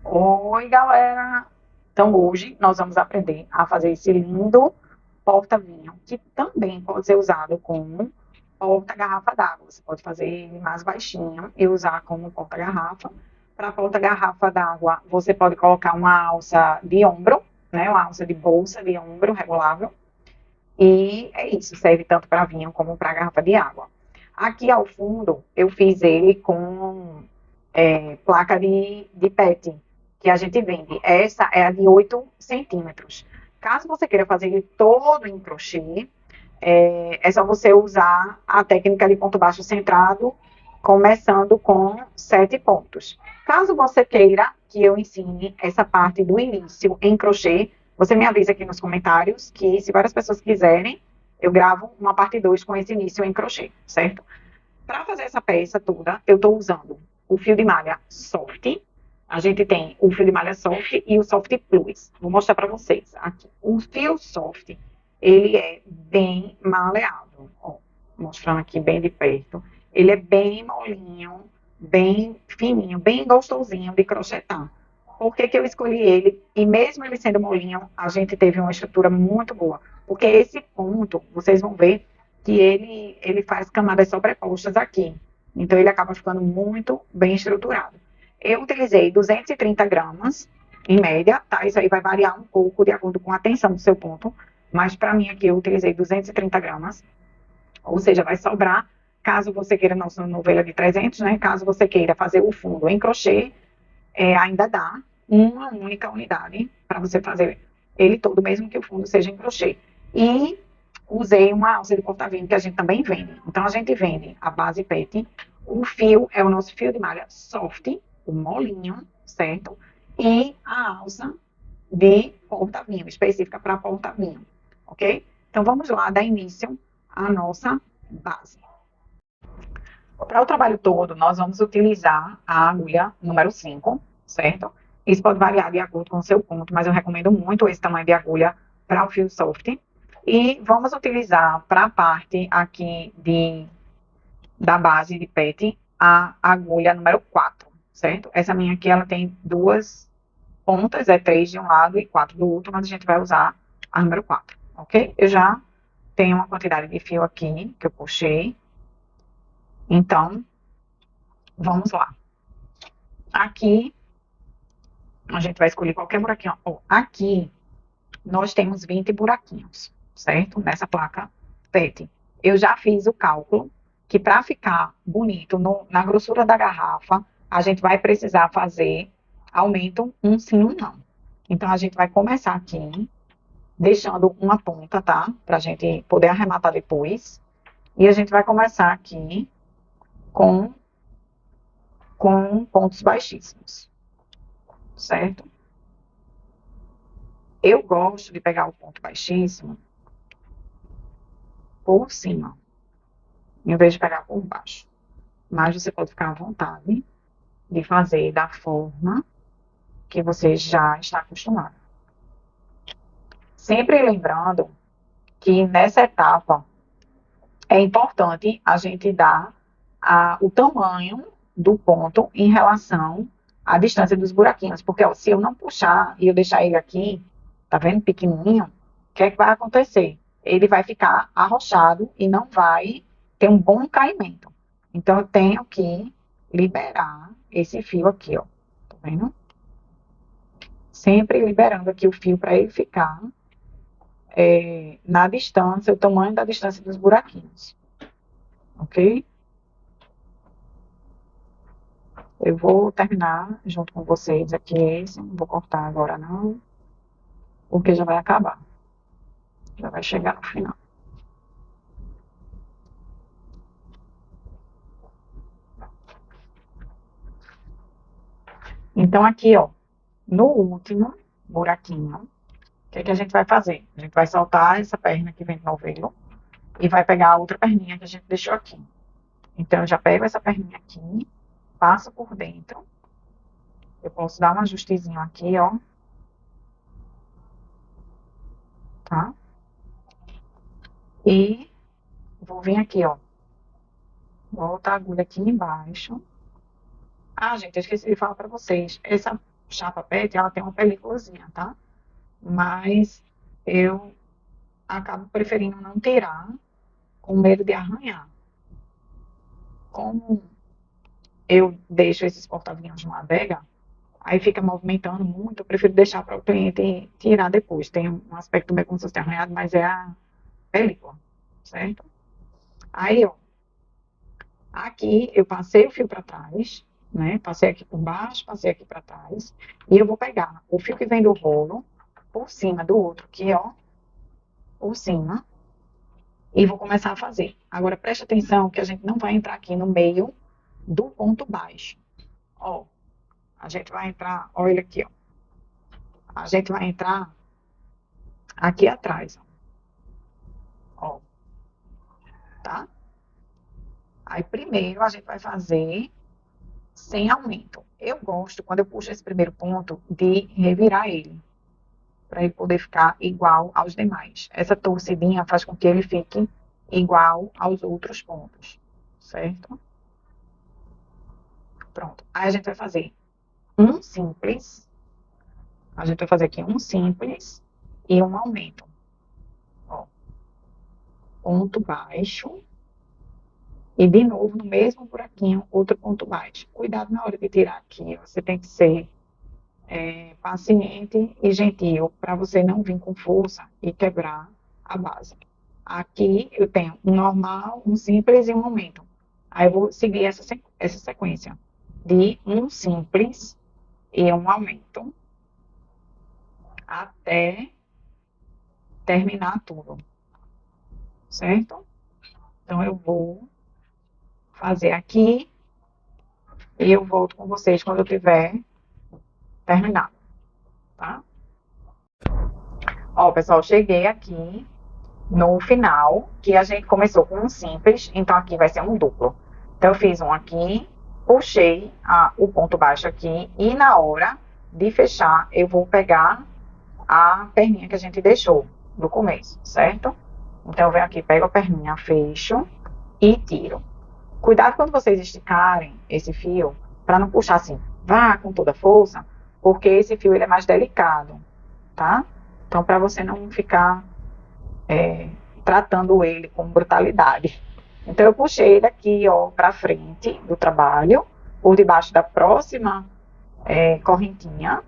Oi, galera! Então, hoje nós vamos aprender a fazer esse lindo porta-vinho, que também pode ser usado como porta-garrafa d'água. Você pode fazer ele mais baixinho e usar como porta-garrafa. Para porta-garrafa d'água, você pode colocar uma alça de ombro, né? Uma alça de bolsa de ombro regulável. E é isso, serve tanto para vinho como para garrafa de água. Aqui ao fundo, eu fiz ele com placa de PET, que a gente vende. Essa é a de 8 centímetros. Caso você queira fazer ele todo em crochê, é só você usar a técnica de ponto baixo centrado, começando com 7 pontos. Caso você queira que eu ensine essa parte do início em crochê, você me avisa aqui nos comentários que, se várias pessoas quiserem, eu gravo uma parte 2 com esse início em crochê, certo? Para fazer essa peça toda, eu estou usando o fio de malha soft. A gente tem o fio de malha soft e o soft plus. Vou mostrar para vocês aqui. O fio soft, ele é bem maleável. Ó, mostrando aqui bem de perto. Ele é bem molinho, bem fininho, bem gostosinho de crochetar. Por que que eu escolhi ele? E mesmo ele sendo molinho, a gente teve uma estrutura muito boa. Porque esse ponto, vocês vão ver que ele faz camadas sobrepostas aqui. Então, ele acaba ficando muito bem estruturado. Eu utilizei 230 gramas, em média, tá? Isso aí vai variar um pouco de acordo com a tensão do seu ponto, mas para mim aqui eu utilizei 230 gramas, ou seja, vai sobrar, caso você queira, nossa novela de 300, né? Caso você queira fazer o fundo em crochê, ainda dá uma única unidade para você fazer ele todo, mesmo que o fundo seja em crochê. E usei uma alça de corta-vento que a gente também vende. Então, a gente vende a base PET, o fio é o nosso fio de malha soft, o molinho, certo? E a alça de porta-vinho, específica para porta-vinho, ok? Então, vamos lá dar início à nossa base. Para o trabalho todo, nós vamos utilizar a agulha número 5, certo? Isso pode variar de acordo com o seu ponto, mas eu recomendo muito esse tamanho de agulha para o fio soft. E vamos utilizar para a parte aqui da base de PET a agulha número 4, certo? Essa minha aqui, ela tem duas pontas, é 3 de um lado e 4 do outro, mas a gente vai usar a número 4, ok? Eu já tenho uma quantidade de fio aqui que eu puxei, então vamos lá. Aqui a gente vai escolher qualquer buraquinho. Ó, aqui nós temos 20 buraquinhos, certo? Nessa placa PET. Eu já fiz o cálculo que para ficar bonito na grossura da garrafa, a gente vai precisar fazer aumento um sim, um não. Então, a gente vai começar aqui, deixando uma ponta, tá? Para a gente poder arrematar depois. E a gente vai começar aqui com, com pontos baixíssimos, certo? Eu gosto de pegar o ponto baixíssimo por cima, em vez de pegar por baixo. Mas você pode ficar à vontade de fazer da forma que você já está acostumado. Sempre lembrando que nessa etapa é importante a gente dar o tamanho do ponto em relação à distância dos buraquinhos, porque ó, se eu não puxar e eu deixar ele aqui, tá vendo, pequenininho, o que é que vai acontecer? Ele vai ficar arrochado e não vai ter um bom caimento. Então, eu tenho que liberar esse fio aqui, ó, tá vendo? Sempre liberando aqui o fio para ele ficar na distância, o tamanho da distância dos buraquinhos, ok? Eu vou terminar junto com vocês aqui esse, não vou cortar agora não, porque já vai acabar, já vai chegar no final. Então aqui, ó, no último buraquinho, o que que a gente vai fazer? A gente vai soltar essa perna que vem do novelo e vai pegar a outra perninha que a gente deixou aqui. Então, eu já pego essa perninha aqui, passo por dentro, eu posso dar um ajustezinho aqui, ó, tá? E vou vir aqui, ó, volta a agulha aqui embaixo. Ah, gente, eu esqueci de falar pra vocês. chapa PET, ela tem uma películazinha, tá? Mas eu acabo preferindo não tirar, com medo de arranhar. Como eu deixo esses porta-aviões numa adega, aí fica movimentando muito, eu prefiro deixar para o cliente tirar depois. Tem um aspecto meio como se fosse arranhado, mas é a película, certo? Aí, ó, aqui eu passei o fio para trás, né? Passei aqui por baixo, passei aqui para trás, e eu vou pegar o fio que vem do rolo por cima do outro aqui, ó, por cima, e vou começar a fazer. Agora preste atenção que a gente não vai entrar aqui no meio do ponto baixo. Ó, a gente vai entrar, olha aqui, ó. A gente vai entrar aqui atrás, ó, tá? Aí primeiro a gente vai fazer sem aumento. Eu gosto, quando eu puxo esse primeiro ponto, de revirar ele, para ele poder ficar igual aos demais. Essa torcidinha faz com que ele fique igual aos outros pontos, certo? Pronto. Aí a gente vai fazer um simples, a gente vai fazer aqui um simples e um aumento. Ó, ponto baixo e de novo no mesmo buraquinho, outro ponto baixo. Cuidado na hora de tirar aqui, você tem que ser paciente e gentil para você não vir com força e quebrar a base. Aqui eu tenho um normal, um simples e um aumento. Aí eu vou seguir essa sequência de um simples e um aumento até terminar tudo, certo? Então eu vou fazer aqui e eu volto com vocês quando eu tiver terminado, tá? Ó, pessoal, cheguei aqui no final, que a gente começou com um simples, então aqui vai ser um duplo. Então eu fiz um aqui, puxei o ponto baixo aqui, e na hora de fechar, eu vou pegar a perninha que a gente deixou do começo, certo? Então eu venho aqui, pego a perninha, fecho e tiro. Cuidado quando vocês esticarem esse fio, para não puxar assim, vá com toda a força, porque esse fio ele é mais delicado, tá? Então para você não ficar tratando ele com brutalidade. Então eu puxei ele aqui, ó, para frente do trabalho, por debaixo da próxima correntinha,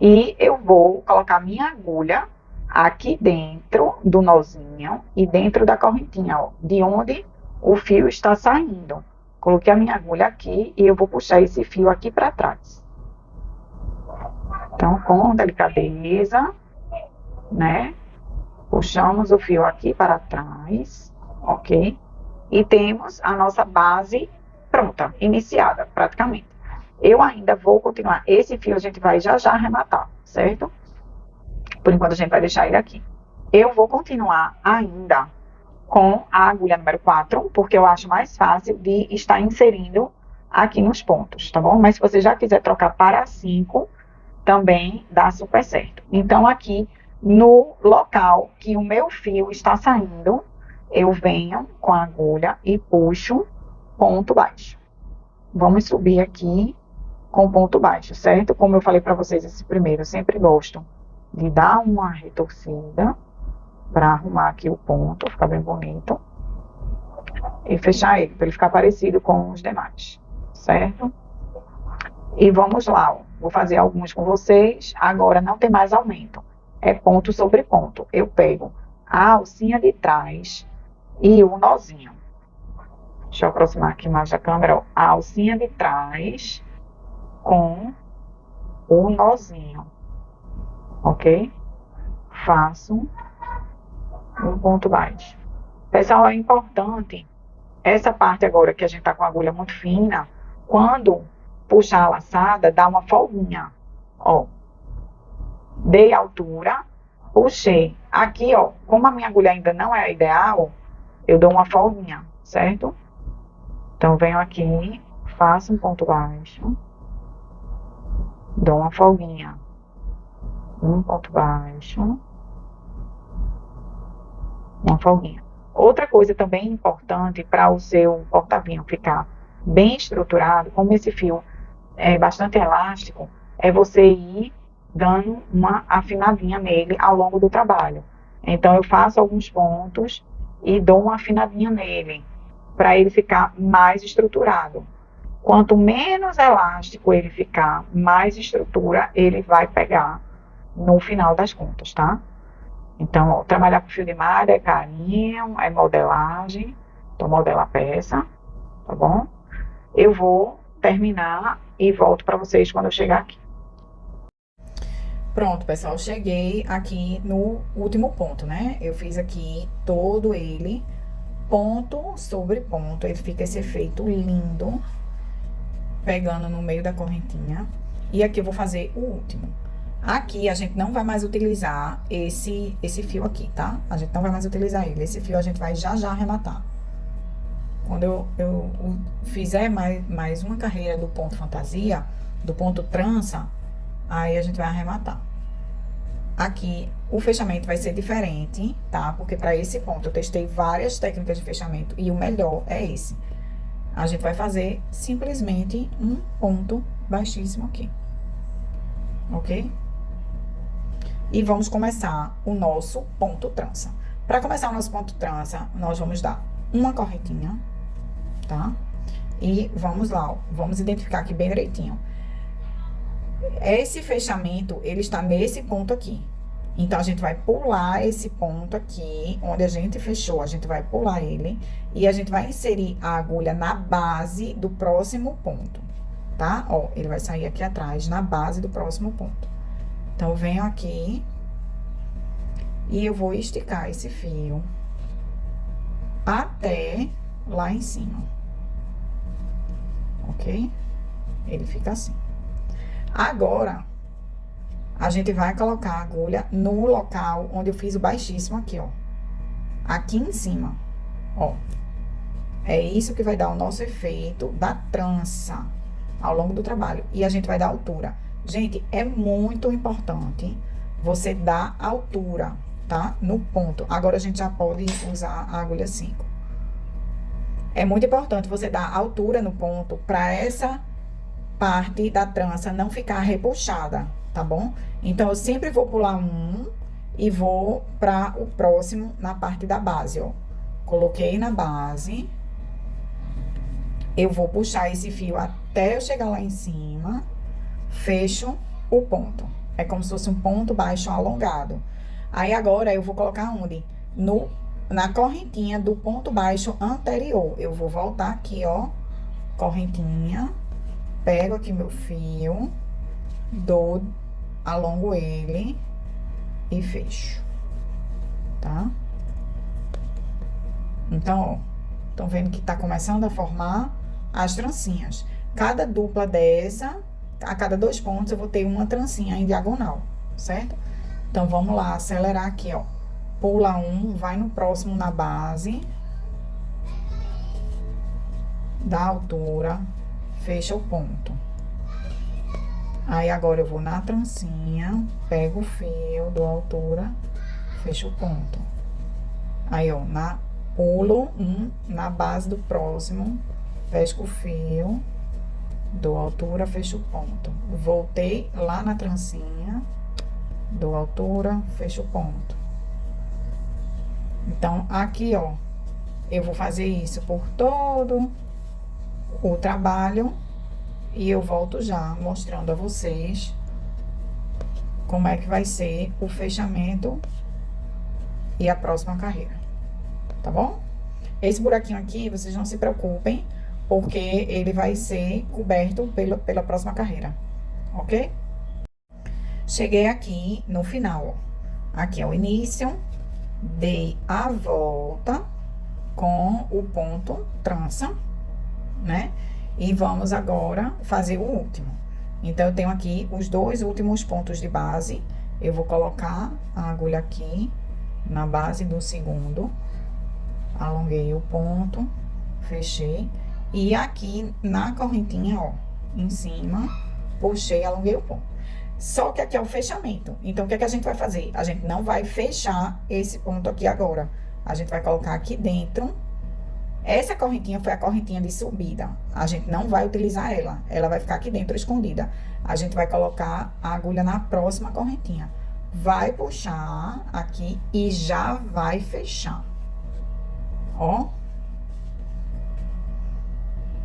e eu vou colocar minha agulha aqui dentro do nozinho e dentro da correntinha, ó, de onde o fio está saindo. Coloquei a minha agulha aqui e eu vou puxar esse fio aqui para trás. Então, com delicadeza, né? Puxamos o fio aqui para trás, ok? E temos a nossa base pronta, iniciada, praticamente. Eu ainda vou continuar. Esse fio a gente vai já arrematar, certo? Por enquanto a gente vai deixar ele aqui. Eu vou continuar ainda com a agulha número 4, porque eu acho mais fácil de estar inserindo aqui nos pontos, tá bom? Mas se você já quiser trocar para 5, também dá super certo. Então, aqui no local que o meu fio está saindo, eu venho com a agulha e puxo ponto baixo. Vamos subir aqui com ponto baixo, certo? Como eu falei para vocês esse primeiro, eu sempre gosto de dar uma retorcida para arrumar aqui o ponto, ficar bem bonito. E fechar ele, para ele ficar parecido com os demais, certo? E vamos lá, ó. Vou fazer alguns com vocês. Agora não tem mais aumento, é ponto sobre ponto. Eu pego a alcinha de trás e o nozinho. Deixa eu aproximar aqui mais da câmera, ó. A alcinha de trás com o nozinho, ok? Faço um ponto baixo. Pessoal, é importante essa parte agora que a gente tá com a agulha muito fina, quando puxar a laçada, dá uma folguinha, ó. Dei altura, puxei. Aqui, ó, como a minha agulha ainda não é ideal, eu dou uma folguinha, certo? Então, venho aqui, faço um ponto baixo, dou uma folguinha, um ponto baixo, uma folguinha. Outra coisa também importante para o seu porta-avião ficar bem estruturado, como esse fio é bastante elástico, é você ir dando uma afinadinha nele ao longo do trabalho. Então, eu faço alguns pontos e dou uma afinadinha nele, para ele ficar mais estruturado. Quanto menos elástico ele ficar, mais estrutura ele vai pegar no final das contas, tá? Então, ó, trabalhar com fio de malha é carinho, é modelagem. Então, modela a peça, tá bom? Eu vou terminar e volto para vocês quando eu chegar aqui. Pronto, pessoal, cheguei aqui no último ponto, né? Eu fiz aqui todo ele, ponto sobre ponto. Ele fica esse efeito lindo, pegando no meio da correntinha. E aqui eu vou fazer o último. Aqui a gente não vai mais utilizar esse fio aqui, tá? A gente não vai mais utilizar ele. Esse fio a gente vai já arrematar. Quando eu fizer mais uma carreira do ponto fantasia, do ponto trança, aí a gente vai arrematar. Aqui o fechamento vai ser diferente, tá? Porque para esse ponto eu testei várias técnicas de fechamento e o melhor é esse. A gente vai fazer simplesmente um ponto baixíssimo aqui, ok? E vamos começar o nosso ponto trança. Para começar o nosso ponto trança, nós vamos dar uma correntinha, tá? E vamos lá, ó, vamos identificar aqui bem direitinho. Esse fechamento, ele está nesse ponto aqui. Então, a gente vai pular esse ponto aqui, onde a gente fechou, a gente vai pular ele. E a gente vai inserir a agulha na base do próximo ponto, tá? Ó, ele vai sair aqui atrás, na base do próximo ponto. Então, eu venho aqui e eu vou esticar esse fio até lá em cima, ok? Ele fica assim. Agora, a gente vai colocar a agulha no local onde eu fiz o baixíssimo aqui, ó. Aqui em cima, ó. É isso que vai dar o nosso efeito da trança ao longo do trabalho. E a gente vai dar altura. Gente, é muito importante você dar altura, tá? No ponto. Agora, a gente já pode usar a agulha 5. É muito importante você dar altura no ponto para essa parte da trança não ficar repuxada, tá bom? Então, eu sempre vou pular um e vou para o próximo na parte da base, ó. Coloquei na base. Eu vou puxar esse fio até eu chegar lá em cima. Fecho o ponto. É como se fosse um ponto baixo alongado. Aí, agora, eu vou colocar onde? Na correntinha do ponto baixo anterior. Eu vou voltar aqui, ó. Correntinha. Pego aqui meu fio, alongo ele e fecho, tá? Então, ó, estão vendo que tá começando a formar as trancinhas. Cada dupla dessa, a cada 2 pontos, eu vou ter uma trancinha em diagonal, certo? Então, vamos lá, acelerar aqui, ó. Pula um, vai no próximo na base, dá altura, fecha o ponto. Aí, agora eu vou na trancinha, pego o fio, dou altura, fecho o ponto. Aí, ó, pulo um na base do próximo, fecho o fio, dou altura, fecho o ponto. Voltei lá na trancinha, dou altura, fecho o ponto. Então, aqui, ó, eu vou fazer isso por todo o trabalho e eu volto já mostrando a vocês como é que vai ser o fechamento e a próxima carreira, tá bom? Esse buraquinho aqui, vocês não se preocupem, porque ele vai ser coberto pela próxima carreira, ok? Cheguei aqui no final, ó. Aqui é o início, dei a volta com o ponto trança, né? E vamos agora fazer o último. Então, eu tenho aqui os 2 últimos pontos de base. Eu vou colocar a agulha aqui na base do segundo. Alonguei o ponto, fechei. E aqui na correntinha, ó, em cima, puxei, alonguei o ponto. Só que aqui é o fechamento. Então, o que é que a gente vai fazer? A gente não vai fechar esse ponto aqui agora. A gente vai colocar aqui dentro Essa correntinha foi a correntinha de subida. A gente não vai utilizar ela. Ela vai ficar aqui dentro escondida. A gente vai colocar a agulha na próxima correntinha. Vai puxar aqui e já vai fechar. Ó.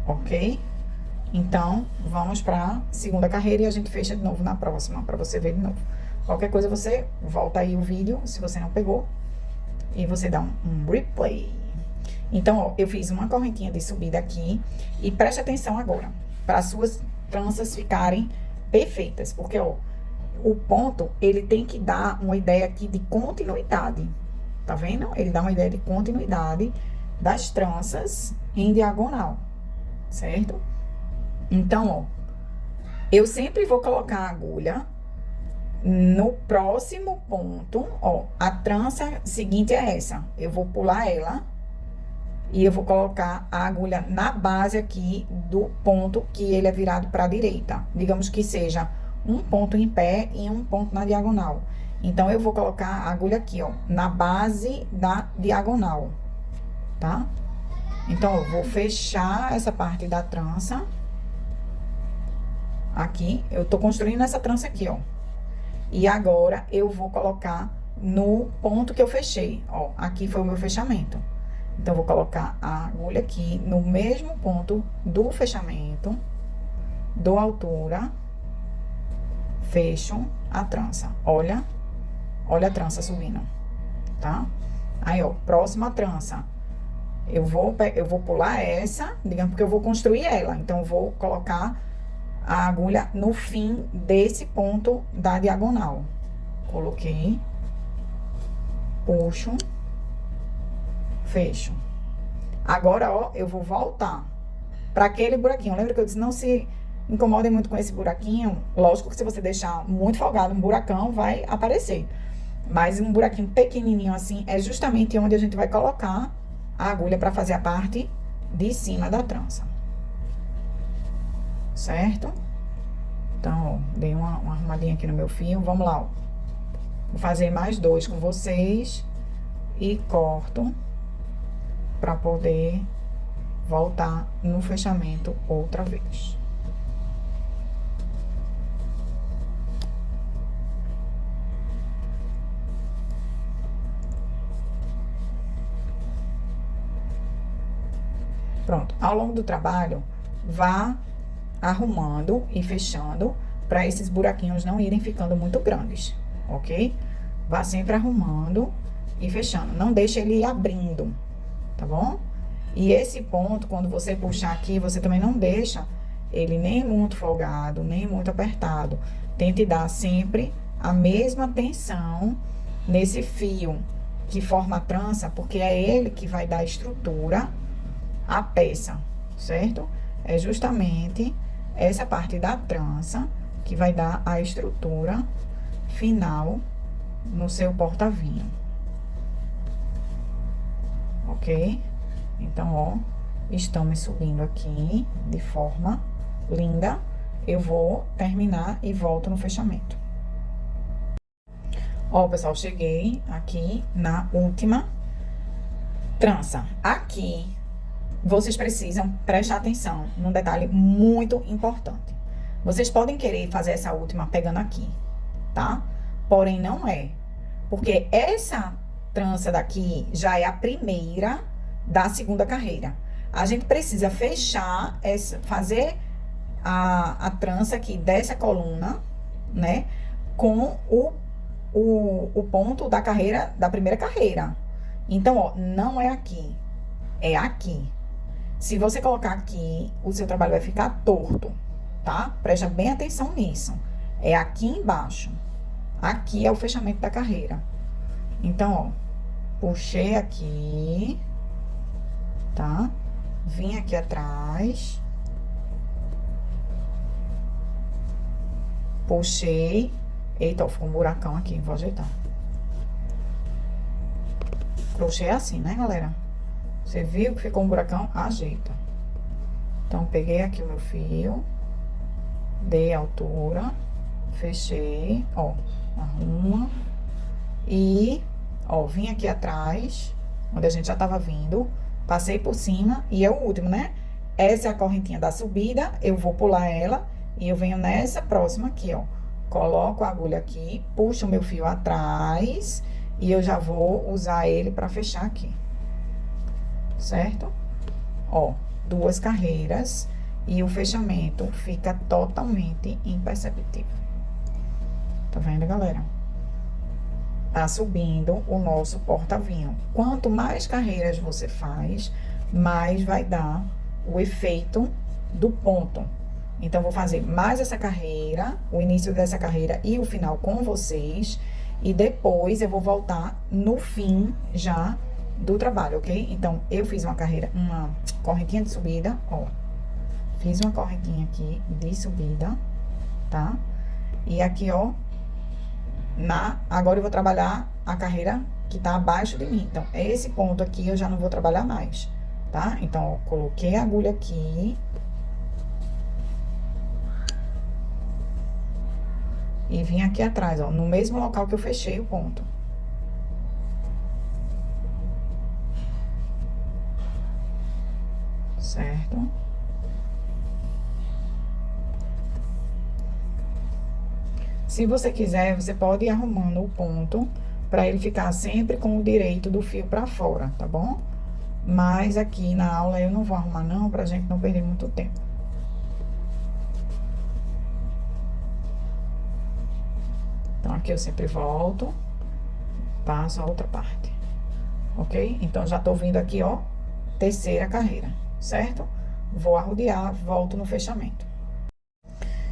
Ok? Então, vamos pra segunda carreira e a gente fecha de novo na próxima, pra você ver de novo. Qualquer coisa, você volta aí o vídeo, se você não pegou, e você dá um replay. Então, ó, eu fiz uma correntinha de subida aqui, e preste atenção agora, para as suas tranças ficarem perfeitas, porque, ó, o ponto, ele tem que dar uma ideia aqui de continuidade, tá vendo? Ele dá uma ideia de continuidade das tranças em diagonal, certo? Então, ó, eu sempre vou colocar a agulha no próximo ponto, ó, a trança seguinte é essa. Eu vou pular ela e eu vou colocar a agulha na base aqui do ponto que ele é virado para a direita. Digamos que seja um ponto em pé e um ponto na diagonal. Então, eu vou colocar a agulha aqui, ó, na base da diagonal, tá? Então, eu vou fechar essa parte da trança. Aqui, eu tô construindo essa trança aqui, ó. E agora, eu vou colocar no ponto que eu fechei, ó. Aqui foi o meu fechamento. Então, eu vou colocar a agulha aqui no mesmo ponto do fechamento, dou altura, fecho a trança. Olha a trança subindo, tá? Aí, ó, próxima trança. Eu vou pular essa, digamos, porque eu vou construir ela. Então, eu vou colocar a agulha no fim desse ponto da diagonal. Coloquei, puxo, fecho. Agora, ó, eu vou voltar para aquele buraquinho. Lembra que eu disse, não se incomodem muito com esse buraquinho? Lógico que se você deixar muito folgado, um buracão vai aparecer. Mas um buraquinho pequenininho assim, é justamente onde a gente vai colocar a agulha para fazer a parte de cima da trança. Certo? Então, ó, dei uma arrumadinha aqui no meu fio. Vamos lá, ó. Vou fazer mais dois com vocês. E corto para poder voltar no fechamento outra vez. Pronto. Ao longo do trabalho, vá arrumando e fechando para esses buraquinhos não irem ficando muito grandes, ok? Vá sempre arrumando e fechando. Não deixe ele ir abrindo, tá bom? E esse ponto, quando você puxar aqui, você também não deixa ele nem muito folgado, nem muito apertado. Tente dar sempre a mesma tensão nesse fio que forma a trança, porque é ele que vai dar estrutura à peça, certo? É justamente essa parte da trança que vai dar a estrutura final no seu porta-vinho. Ok? Então, ó, estamos subindo aqui de forma linda. Eu vou terminar e volto no fechamento. Ó, pessoal, cheguei aqui na última trança. Aqui, vocês precisam prestar atenção num detalhe muito importante. Vocês podem querer fazer essa última pegando aqui, tá? Porém, não é. Porque essa trança daqui já é a primeira da segunda carreira. A gente precisa fechar, fazer a trança aqui dessa coluna, né? Com o ponto da carreira, da primeira carreira. Então, ó, não é aqui, é aqui. Se você colocar aqui, o seu trabalho vai ficar torto, tá? Presta bem atenção nisso. É aqui embaixo. Aqui é o fechamento da carreira. Então, ó, puxei aqui, tá? Vim aqui atrás. Puxei. Eita, ó, ficou um buracão aqui, vou ajeitar. Crochê é assim, né, galera? Você viu que ficou um buracão? Ajeita. Então, peguei aqui o meu fio, dei altura, fechei, ó, arruma. E, ó, vim aqui atrás, onde a gente já tava vindo, Passei por cima e é o último, né? Essa é a correntinha da subida, eu vou pular ela e eu venho nessa próxima aqui, ó. Coloco a agulha aqui, puxo o meu fio atrás e eu já vou usar ele pra fechar aqui. Certo? Ó, 2 carreiras e o fechamento fica totalmente imperceptível. Tá vendo, galera? Tá subindo o nosso porta-vinho. Quanto mais carreiras você faz, mais vai dar o efeito do ponto. Então, vou fazer mais essa carreira, o início dessa carreira e o final com vocês. E depois eu vou voltar no fim já do trabalho, ok? Então, eu fiz uma correntinha de subida, ó. Fiz uma correntinha aqui de subida, tá? E aqui, ó, agora eu vou trabalhar a carreira que tá abaixo de mim. Então, esse ponto aqui eu já não vou trabalhar mais, tá? Então, ó, coloquei a agulha aqui. E vim aqui atrás, ó, no mesmo local que eu fechei o ponto. Certo? Se você quiser, você pode ir arrumando o ponto para ele ficar sempre com o direito do fio para fora, tá bom? Mas aqui na aula eu não vou arrumar não, pra gente não perder muito tempo. Então, aqui eu sempre volto, passo a outra parte, ok? Então, já tô vindo aqui, ó, terceira carreira, certo? Vou arrodear, volto no fechamento.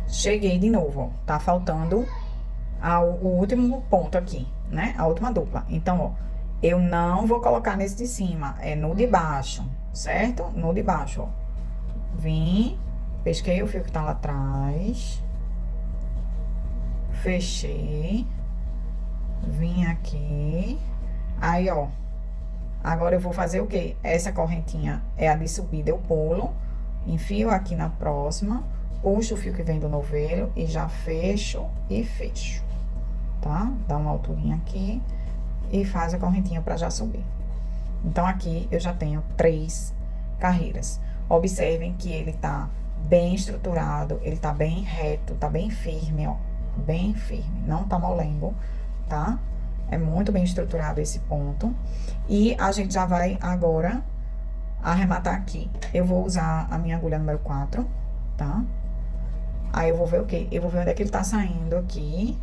Cheguei de novo, ó, tá faltando o último ponto aqui, né? A última dupla. Então, ó, eu não vou colocar nesse de cima, é no de baixo, certo? No de baixo, ó. Vim, pesquei o fio que tá lá atrás. Fechei. Vim aqui. Aí, ó. Agora eu vou fazer o quê? Essa correntinha é a de subida, eu pulo. Enfio aqui na próxima. Puxo o fio que vem do novelo e já fecho e fecho. Tá? Dá uma alturinha aqui. E faz a correntinha pra já subir. Então, aqui eu já tenho 3 carreiras. Observem que ele tá bem estruturado, ele tá bem reto, tá bem firme, ó. Bem firme, não tá molengo, tá? É muito bem estruturado esse ponto. E a gente já vai agora arrematar aqui. Eu vou usar a minha agulha número 4, tá? Aí eu vou ver o quê? Eu vou ver onde é que ele tá saindo aqui.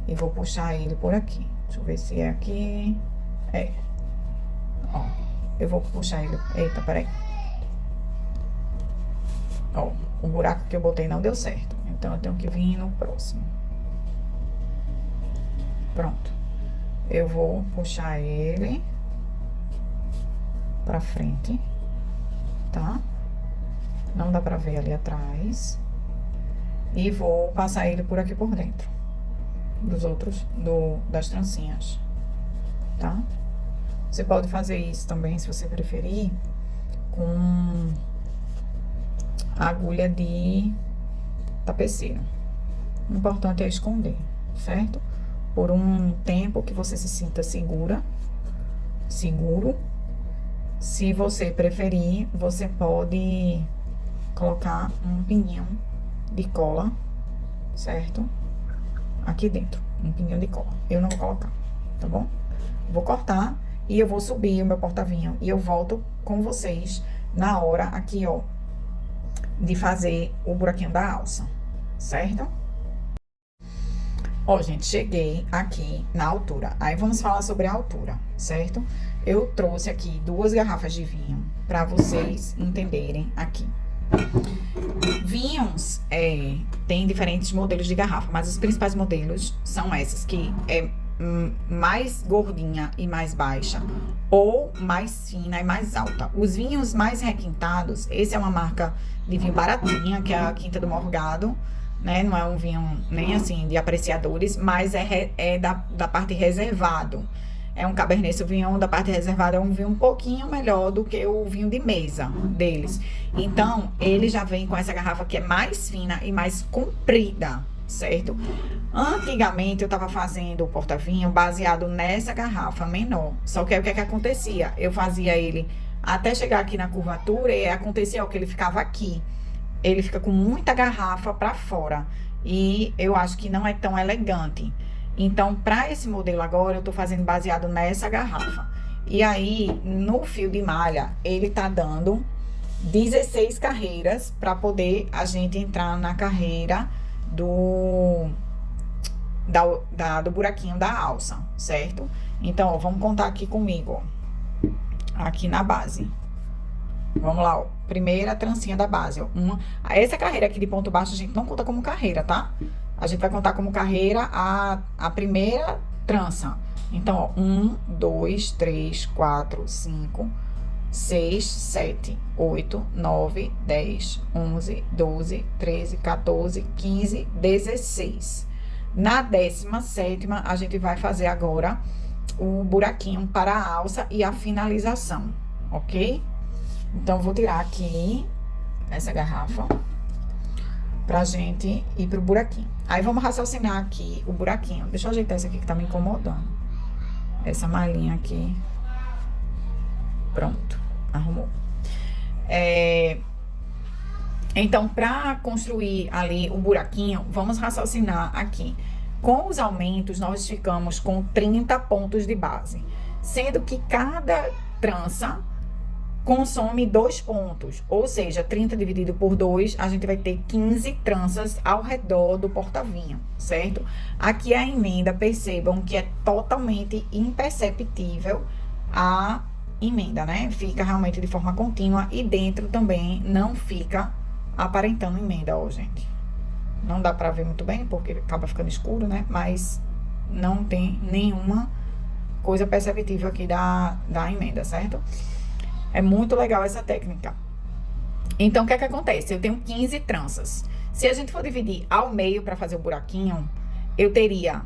E vou puxar ele por aqui. Deixa eu ver se é aqui. É. Ó, eu vou puxar ele. Eita, peraí. Ó, o buraco que eu botei não deu certo. Então, eu tenho que vir no próximo. Pronto. Eu vou puxar ele pra frente, tá? Não dá pra ver ali atrás. E vou passar ele por aqui por dentro. Das trancinhas, tá? Você pode fazer isso também, se você preferir, com agulha de tapeceira. O importante é esconder, certo? Por um tempo que você se sinta seguro. Se você preferir, você pode colocar um pininho de cola, certo? Aqui dentro, um pininho de cola. Eu não vou colocar, tá bom? Vou cortar e eu vou subir o meu porta-vinho. E eu volto com vocês na hora aqui, ó, de fazer o buraquinho da alça, certo? Ó, gente, cheguei aqui na altura. Aí, vamos falar sobre a altura, certo? Eu trouxe aqui 2 garrafas de vinho pra vocês entenderem aqui. Vinhos, tem diferentes modelos de garrafa, mas os principais modelos são esses, que é mais gordinha e mais baixa, ou mais fina e mais alta. Os vinhos mais requintados, esse é uma marca de vinho baratinha, que é a Quinta do Morgado, né? Não é um vinho nem assim de apreciadores, mas é da parte reservado. É um Cabernet Sauvignon da parte reservada, é um vinho um pouquinho melhor do que o vinho de mesa deles. Então, ele já vem com essa garrafa que é mais fina e mais comprida, certo? Antigamente, eu tava fazendo o porta-vinho baseado nessa garrafa menor. Só que aí, o que é que acontecia? Eu fazia ele até chegar aqui na curvatura, e acontecia o que ele ficava aqui. Ele fica com muita garrafa para fora. E eu acho que não é tão elegante. Então, para esse modelo agora, eu tô fazendo baseado nessa garrafa. E aí, no fio de malha, ele tá dando 16 carreiras para poder a gente entrar na carreira do buraquinho da alça, certo? Então, ó, vamos contar aqui comigo, ó. Aqui na base. Vamos lá, ó. Primeira trancinha da base, ó. Essa carreira aqui de ponto baixo a gente não conta como carreira, tá? A gente vai contar como carreira a primeira trança. Então, ó, 1, 2, 3, 4, 5, 6, 7, 8, 9, 10, 11, 12, 13, 14, 15, 16. Na 17ª, a gente vai fazer agora o buraquinho para a alça e a finalização, ok? Então, vou tirar aqui essa garrafa pra gente ir pro buraquinho. Aí, vamos raciocinar aqui o buraquinho. Deixa eu ajeitar essa aqui que tá me incomodando. Essa malhinha aqui. Pronto, arrumou. Então, pra construir ali o buraquinho, vamos raciocinar aqui. Com os aumentos, nós ficamos com 30 pontos de base. Sendo que cada trança consome 2 pontos, ou seja, 30 dividido por 2, a gente vai ter 15 tranças ao redor do porta-vinho, certo? Aqui a emenda, percebam que é totalmente imperceptível a emenda, né? Fica realmente de forma contínua e dentro também não fica aparentando emenda, ó, gente. Não dá pra ver muito bem, porque acaba ficando escuro, né? Mas não tem nenhuma coisa perceptível aqui da emenda, certo? É muito legal essa técnica. Então, o que é que acontece? Eu tenho 15 tranças. Se a gente for dividir ao meio para fazer o buraquinho, eu teria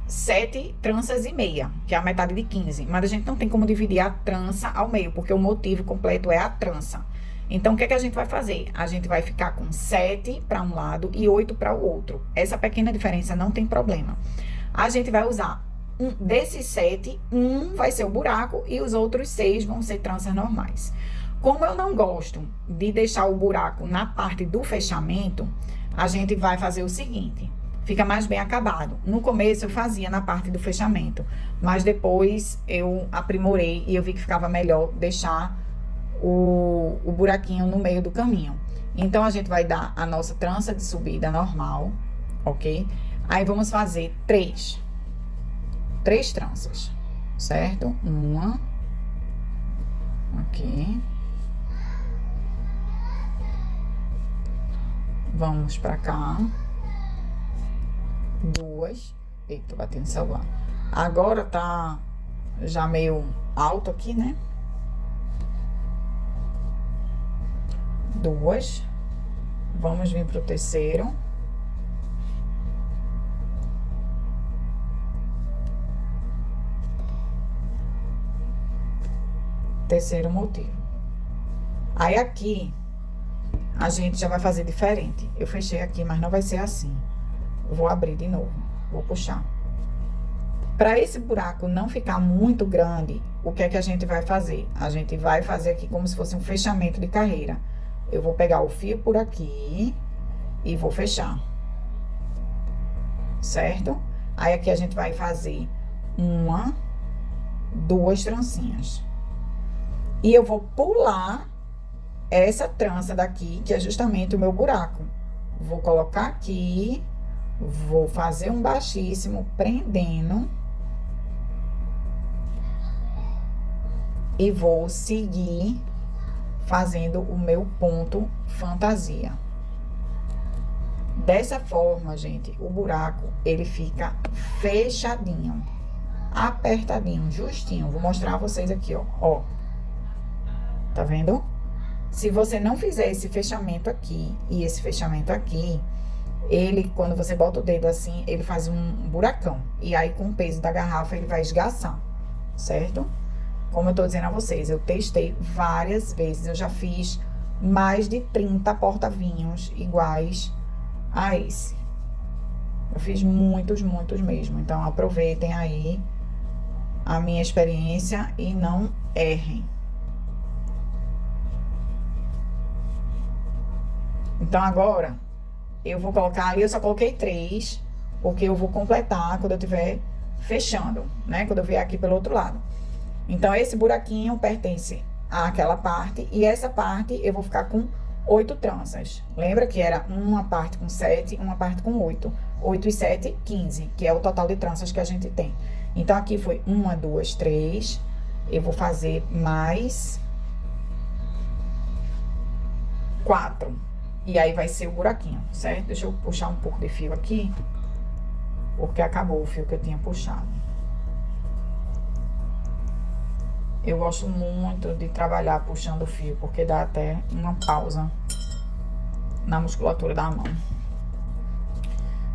7 tranças e meia, que é a metade de 15. Mas a gente não tem como dividir a trança ao meio, porque o motivo completo é a trança. Então, o que é que a gente vai fazer? A gente vai ficar com 7 para um lado e 8 para o outro. Essa pequena diferença não tem problema. A gente vai usar desses 7, um vai ser o buraco e os outros 6 vão ser tranças normais. Como eu não gosto de deixar o buraco na parte do fechamento, a gente vai fazer o seguinte, fica mais bem acabado. No começo eu fazia na parte do fechamento, mas depois eu aprimorei e eu vi que ficava melhor deixar o buraquinho no meio do caminho. Então, a gente vai dar a nossa trança de subida normal, ok? Aí, vamos fazer 3 tranças, certo? Uma. Aqui. Vamos pra cá. 2. Eita, tô batendo o celular. Agora tá já meio alto aqui, né? 2. Vamos vir pro terceiro. Terceiro motivo. Aí aqui a gente já vai fazer diferente. Eu fechei aqui, mas não vai ser assim. Eu vou abrir de novo. Vou puxar. Para esse buraco não ficar muito grande, o que é que a gente vai fazer? A gente vai fazer aqui como se fosse um fechamento de carreira. Eu vou pegar o fio por aqui e vou fechar. Certo? Aí aqui a gente vai fazer 1, 2 trancinhas. E eu vou pular essa trança daqui, que é justamente o meu buraco. Vou colocar aqui, vou fazer um baixíssimo, prendendo. E vou seguir fazendo o meu ponto fantasia. Dessa forma, gente, o buraco, ele fica fechadinho, apertadinho, justinho. Vou mostrar a vocês aqui, ó. Tá vendo? Se você não fizer esse fechamento aqui e esse fechamento aqui, ele, quando você bota o dedo assim, ele faz um buracão. E aí, com o peso da garrafa, ele vai esgaçar, certo? Como eu tô dizendo a vocês, eu testei várias vezes. Eu já fiz mais de 30 porta-vinhos iguais a esse. Eu fiz muitos mesmo. Então, aproveitem aí a minha experiência e não errem, Então, agora, eu vou colocar ali, eu só coloquei 3, porque eu vou completar quando eu estiver fechando, né? Quando eu vier aqui pelo outro lado. Então, esse buraquinho pertence àquela parte, e essa parte eu vou ficar com 8 tranças. Lembra que era uma parte com 7, uma parte com 8. 8 e 7, 15, que é o total de tranças que a gente tem. Então, aqui foi 1, 2, 3. Eu vou fazer mais 4. E aí vai ser o buraquinho, certo? Deixa eu puxar um pouco de fio aqui, porque acabou o fio que eu tinha puxado. Eu gosto muito de trabalhar puxando o fio, porque dá até uma pausa na musculatura da mão.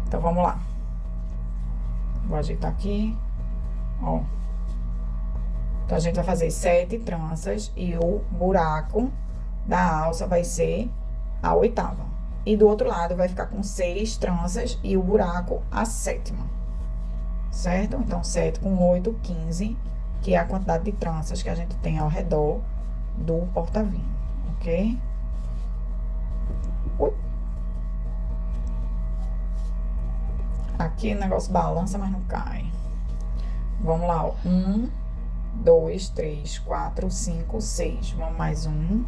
Então, vamos lá. Vou ajeitar aqui, ó. Então, a gente vai fazer 7 tranças e o buraco da alça vai ser a 8ª. E do outro lado vai ficar com 6 tranças e o buraco a 7ª. Certo? Então, 7 com 8, 15, que é a quantidade de tranças que a gente tem ao redor do porta-vinho, ok? Ui. Aqui o negócio balança, mas não cai. Vamos lá, ó. 1, 2, 3, 4, 5, 6. Vamos mais um.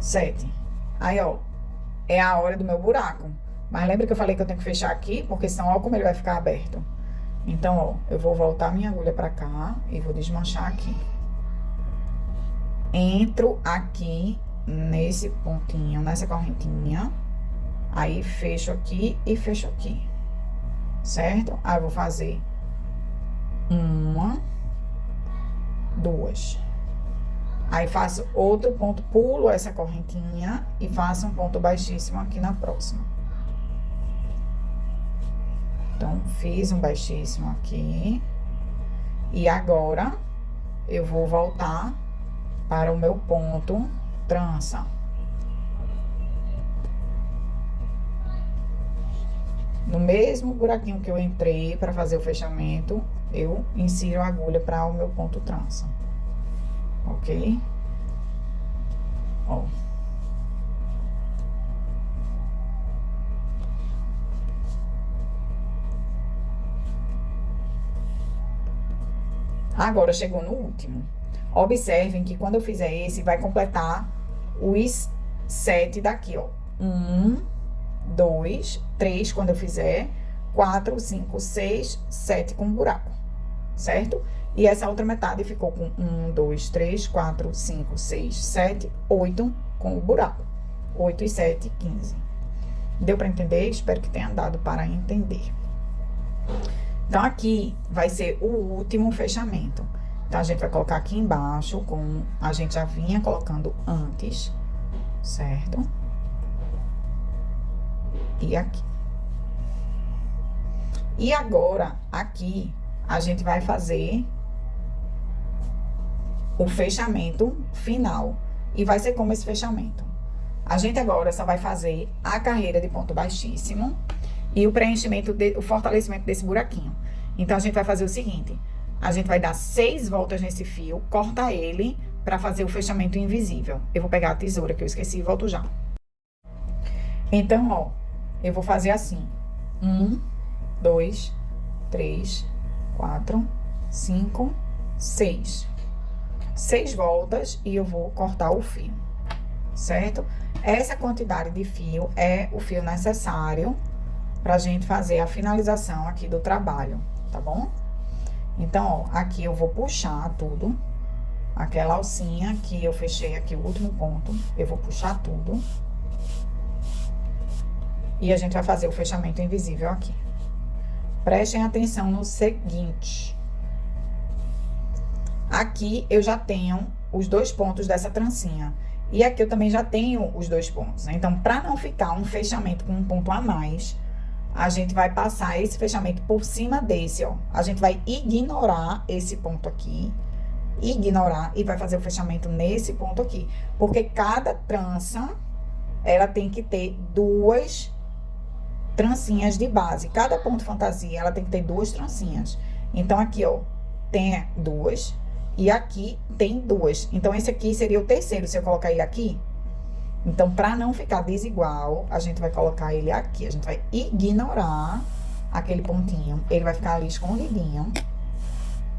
Sete. Aí, ó, é a hora do meu buraco. Mas lembra que eu falei que eu tenho que fechar aqui? Porque senão, ó, como ele vai ficar aberto. Então, ó, eu vou voltar minha agulha pra cá e vou desmanchar aqui. Entro aqui nesse pontinho, nessa correntinha. Aí, fecho aqui e fecho aqui. Certo? Aí, eu vou fazer 1, 2. Aí, faço outro ponto, pulo essa correntinha e faço um ponto baixíssimo aqui na próxima. Então, fiz um baixíssimo aqui. E agora, eu vou voltar para o meu ponto trança. No mesmo buraquinho que eu entrei para fazer o fechamento, eu insiro a agulha para o meu ponto trança. Ok? Ó. Agora, chegou no último. Observem que quando eu fizer esse, vai completar os 7 daqui, ó. 1, 2, 3 quando eu fizer, 4, 5, 6, 7 com buraco, certo? E essa outra metade ficou com 1, 2, 3, 4, 5, 6, 7, 8 com o buraco. 8 e 7, 15. Deu para entender? Espero que tenha dado para entender. Então, aqui vai ser o último fechamento. Então, a gente vai colocar aqui embaixo, como a gente já vinha colocando antes, certo? E aqui. E agora, aqui, a gente vai fazer o fechamento final. E vai ser como esse fechamento. A gente agora só vai fazer a carreira de ponto baixíssimo e o preenchimento, o fortalecimento desse buraquinho. Então, a gente vai fazer o seguinte: a gente vai dar 6 voltas nesse fio, corta ele para fazer o fechamento invisível. Eu vou pegar a tesoura que eu esqueci e volto já. Então, ó, eu vou fazer assim: 1, 2, 3, 4, 5, 6. 6 voltas e eu vou cortar o fio, certo? Essa quantidade de fio é o fio necessário pra gente fazer a finalização aqui do trabalho, tá bom? Então, ó, aqui eu vou puxar tudo, aquela alcinha que eu fechei aqui, o último ponto, eu vou puxar tudo. E a gente vai fazer o fechamento invisível aqui. Prestem atenção no seguinte: aqui eu já tenho os 2 pontos dessa trancinha. E aqui eu também já tenho os 2 pontos. Então, para não ficar um fechamento com um ponto a mais, a gente vai passar esse fechamento por cima desse, ó. A gente vai ignorar esse ponto aqui. Ignorar e vai fazer o fechamento nesse ponto aqui. Porque cada trança, ela tem que ter 2 trancinhas de base. Cada ponto fantasia, ela tem que ter 2 trancinhas. Então, aqui, ó, tem 2 e aqui tem 2. Então, esse aqui seria o terceiro, se eu colocar ele aqui. Então, pra não ficar desigual, a gente vai colocar ele aqui. A gente vai ignorar aquele pontinho. Ele vai ficar ali escondidinho.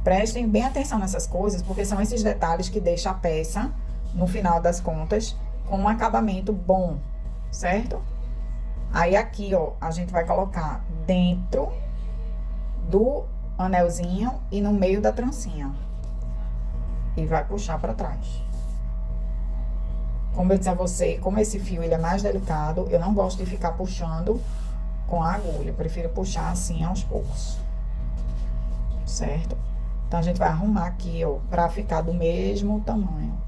Prestem bem atenção nessas coisas, porque são esses detalhes que deixam a peça, no final das contas, com um acabamento bom, certo? Aí aqui, ó, a gente vai colocar dentro do anelzinho e no meio da trancinha. E vai puxar pra trás. Como eu disse a você, como esse fio ele é mais delicado, eu não gosto de ficar puxando com a agulha. Eu prefiro puxar assim aos poucos. Certo? Então, a gente vai arrumar aqui, ó, pra ficar do mesmo tamanho.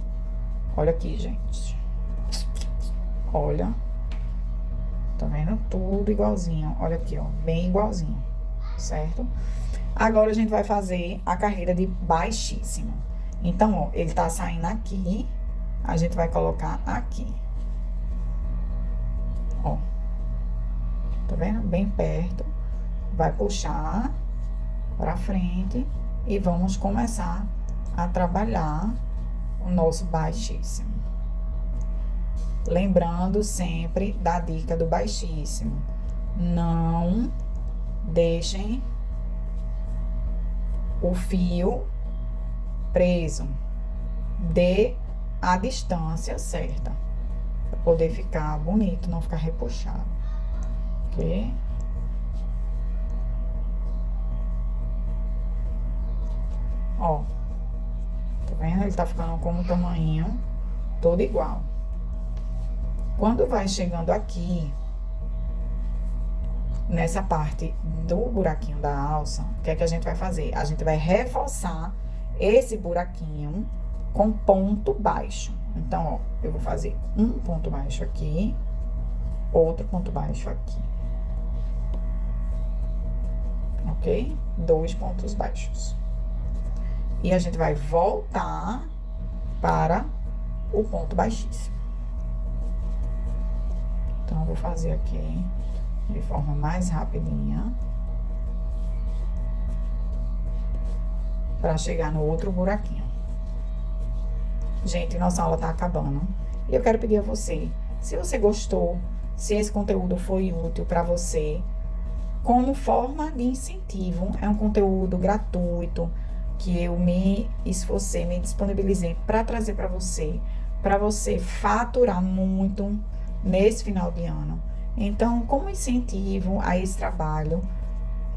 Olha aqui, gente. Olha. Tá vendo? Tudo igualzinho. Olha aqui, ó. Bem igualzinho. Certo? Agora, a gente vai fazer a carreira de baixíssimo. Então, ó, ele tá saindo aqui. A gente vai colocar aqui. Ó. Tá vendo? Bem perto. Vai puxar pra frente. E vamos começar a trabalhar o nosso baixíssimo. Lembrando sempre da dica do baixíssimo. Não deixem o fio preso. Dê a distância certa. Para poder ficar bonito, não ficar repuxado. Ok? Ó. Tá vendo? Ele tá ficando com um tamanho todo igual. Quando vai chegando aqui, nessa parte do buraquinho da alça, o que é que a gente vai fazer? A gente vai reforçar esse buraquinho com ponto baixo. Então, ó, eu vou fazer um ponto baixo aqui, outro ponto baixo aqui. Ok? 2 pontos baixos. E a gente vai voltar para o ponto baixíssimo. Então, eu vou fazer aqui de forma mais rapidinha. Para chegar no outro buraquinho. Gente, nossa aula tá acabando. E eu quero pedir a você, se você gostou, se esse conteúdo foi útil para você, como forma de incentivo, é um conteúdo gratuito, que eu me esforcei, me disponibilizei para trazer para você faturar muito nesse final de ano. Então, como incentivo a esse trabalho,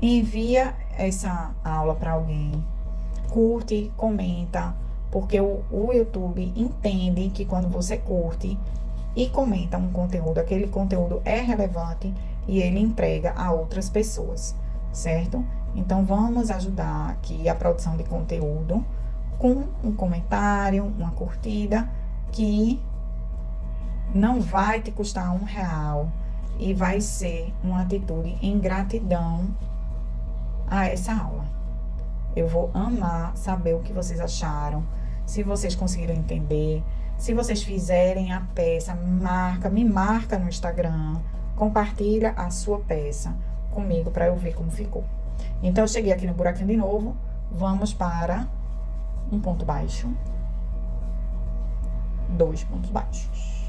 envia essa aula para alguém, curte, comenta, porque o YouTube entende que quando você curte e comenta um conteúdo, aquele conteúdo é relevante e ele entrega a outras pessoas, certo? Então, vamos ajudar aqui a produção de conteúdo com um comentário, uma curtida, que não vai te custar R$1 e vai ser uma atitude em gratidão a essa aula. Eu vou amar saber o que vocês acharam, se vocês conseguiram entender, se vocês fizerem a peça, me marca no Instagram, compartilha a sua peça comigo para eu ver como ficou. Então, eu cheguei aqui no buraquinho de novo, vamos para um ponto baixo, 2 pontos baixos.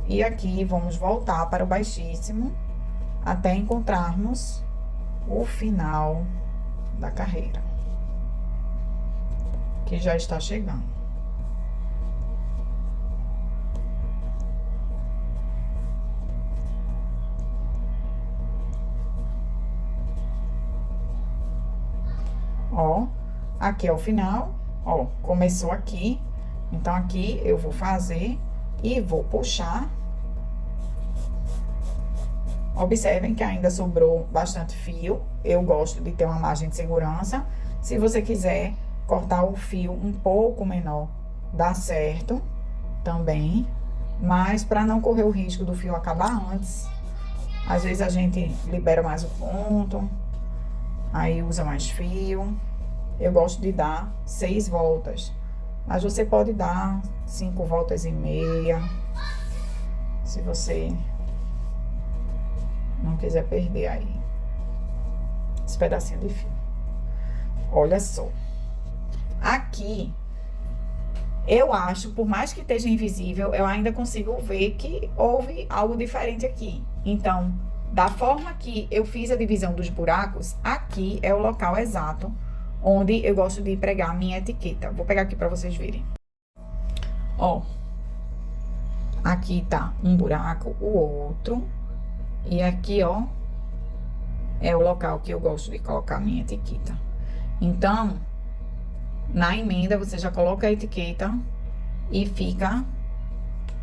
E aqui, vamos voltar para o baixíssimo, até encontrarmos o final da carreira, que já está chegando. Ó, aqui é o final, ó, começou aqui, então aqui eu vou fazer e vou puxar. Observem que ainda sobrou bastante fio, eu gosto de ter uma margem de segurança. Se você quiser cortar o fio um pouco menor, dá certo também, mas para não correr o risco do fio acabar antes, às vezes a gente libera mais o ponto, aí usa mais fio. Eu gosto de dar 6 voltas, mas você pode dar 5 voltas e meia, se você não quiser perder aí esse pedacinho de fio. Olha só. Aqui, eu acho, por mais que esteja invisível, eu ainda consigo ver que houve algo diferente aqui. Então, da forma que eu fiz a divisão dos buracos, aqui é o local exato onde eu gosto de pregar a minha etiqueta. Vou pegar aqui pra vocês verem. Ó, aqui tá um buraco, o outro. E aqui, ó, é o local que eu gosto de colocar a minha etiqueta. Então, na emenda, você já coloca a etiqueta e fica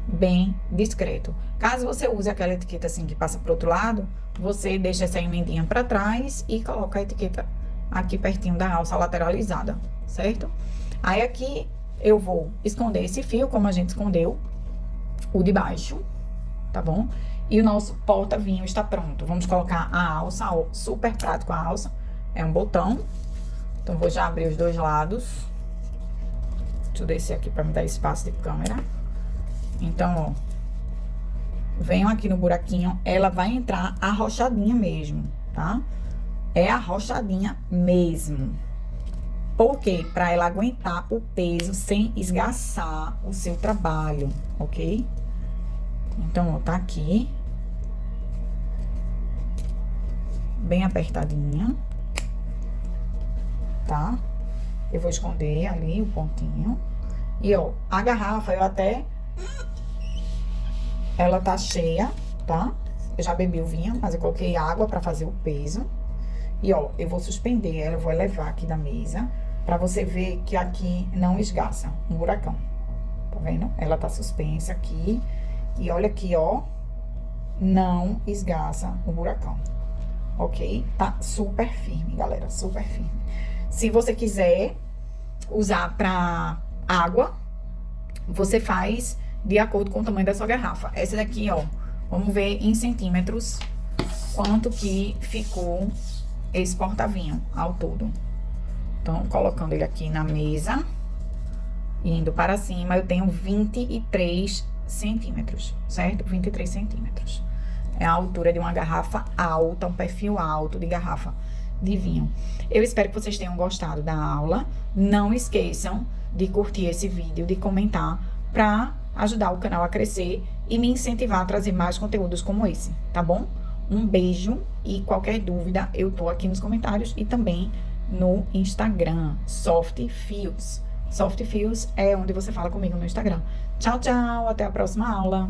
bem discreto. Caso você use aquela etiqueta assim que passa pro outro lado, você deixa essa emendinha pra trás e coloca a etiqueta aqui pertinho da alça lateralizada, certo? Aí aqui eu vou esconder esse fio, como a gente escondeu o de baixo, tá bom? E o nosso porta-vinho está pronto. Vamos colocar a alça, ó, super prático a alça. É um botão. Então, vou já abrir os dois lados. Deixa eu descer aqui para me dar espaço de câmera. Então, ó. Venho aqui no buraquinho. Ela vai entrar arrochadinha mesmo, tá? É arrochadinha mesmo. Por quê? Para ela aguentar o peso sem esgaçar o seu trabalho, ok? Então, ó, tá aqui. Bem apertadinha. Tá? Eu vou esconder ali o pontinho. E, ó, a garrafa eu até... Ela tá cheia, tá? Eu já bebi o vinho, mas eu coloquei água pra fazer o peso. E, ó, eu vou suspender ela, eu vou elevar aqui da mesa, pra você ver que aqui não esgaça um buracão. Tá vendo? Ela tá suspensa aqui. E olha aqui, ó, não esgaça o buracão, ok? Tá super firme, galera, super firme. Se você quiser usar pra água, você faz de acordo com o tamanho da sua garrafa. Essa daqui, ó, vamos ver em centímetros quanto que ficou esse porta-vinho ao todo. Então, colocando ele aqui na mesa, indo para cima, eu tenho 23 centímetros, certo? 23 centímetros. É a altura de uma garrafa alta, um perfil alto de garrafa de vinho. Eu espero que vocês tenham gostado da aula. Não esqueçam de curtir esse vídeo, de comentar, para ajudar o canal a crescer e me incentivar a trazer mais conteúdos como esse, tá bom? Um beijo e qualquer dúvida eu tô aqui nos comentários e também no Instagram, Soft Fios. Soft Fios é onde você fala comigo no Instagram. Tchau, tchau, até a próxima aula.